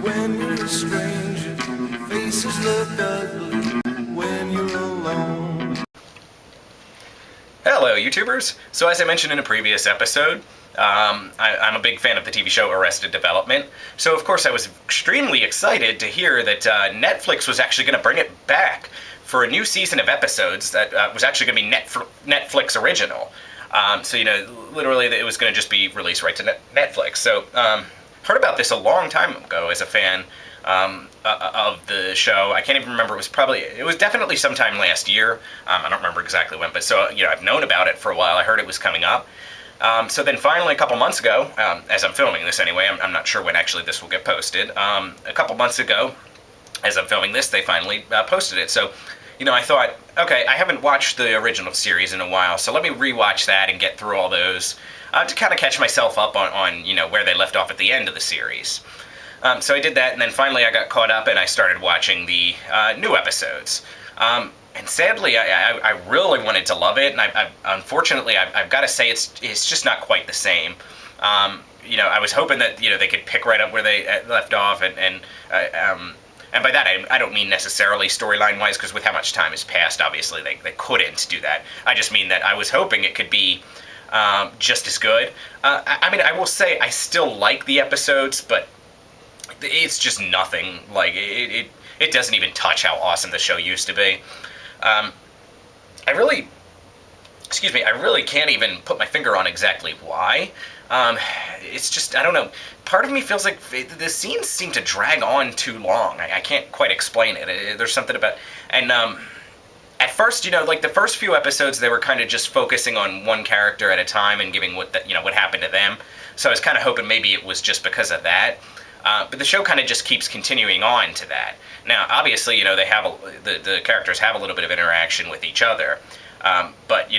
when you're a stranger. Faces look ugly when you're alone. Hello, YouTubers. So as I mentioned in a previous episode, I'm a big fan of the TV show Arrested Development. So of course I was extremely excited to hear that Netflix was actually going to bring it back for a new season of episodes that was actually going to be Netflix original. So, literally it was going to just be released right to Netflix. So, heard about this a long time ago as a fan of the show. I can't even remember. It was definitely sometime last year. I don't remember exactly when, but so, I've known about it for a while. I heard it was coming up. So then finally a couple months ago, as I'm filming this anyway, I'm not sure when actually this will get posted. A couple months ago, as I'm filming this, they finally posted it. So, I thought, okay, I haven't watched the original series in a while, so let me rewatch that and get through all those to kind of catch myself up on where they left off at the end of the series. So I did that, and then finally I got caught up and I started watching the new episodes. And sadly, I really wanted to love it, and unfortunately, I've got to say it's just not quite the same. I was hoping that they could pick right up where they left off, and by that, I don't mean necessarily storyline-wise, because with how much time has passed, obviously, they couldn't do that. I just mean that I was hoping it could be just as good. I will say I still like the episodes, but it's just nothing. Like, it doesn't even touch how awesome the show used to be. I really can't even put my finger on exactly why. It's just, I don't know. Part of me feels like the scenes seem to drag on too long. I can't quite explain it. There's something about... And at first, like the first few episodes, they were kind of just focusing on one character at a time and giving what happened to them. So I was kind of hoping maybe it was just because of that. But the show kind of just keeps continuing on to that. Now, obviously, they have the characters have a little bit of interaction with each other. But,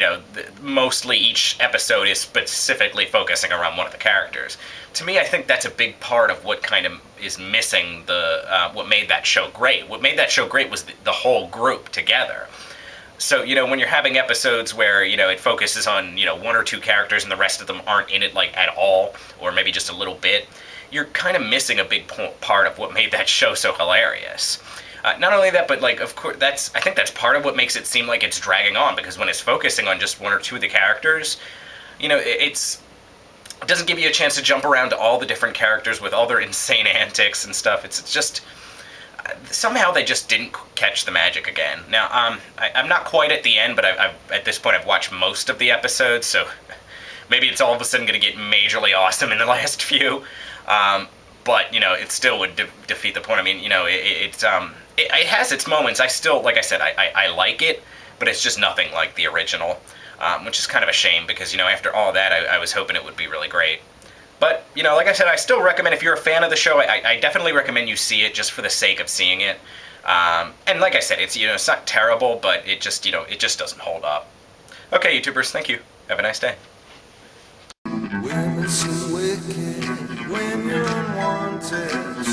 mostly each episode is specifically focusing around one of the characters. To me, I think that's a big part of what kind of is missing what made that show great. What made that show great was the whole group together. So, when you're having episodes where, it focuses on, one or two characters and the rest of them aren't in it, like, at all, or maybe just a little bit, you're kind of missing a big part of what made that show so hilarious. Not only that, but of course, I think that's part of what makes it seem like it's dragging on, because when it's focusing on just one or two of the characters, it doesn't give you a chance to jump around to all the different characters with all their insane antics and stuff. It's just, somehow they just didn't catch the magic again. Now, I'm not quite at the end, but at this point I've watched most of the episodes, so maybe it's all of a sudden going to get majorly awesome in the last few. But, it still would defeat the point. I mean, it has its moments. I still, like I said, I like it, but it's just nothing like the original, which is kind of a shame because, after all that, I was hoping it would be really great. But, like I said, I still recommend, if you're a fan of the show, I definitely recommend you see it just for the sake of seeing it. And like I said, it's, it's not terrible, but it just, it just doesn't hold up. Okay, YouTubers, thank you. Have a nice day. Women so wicked when you're unwanted.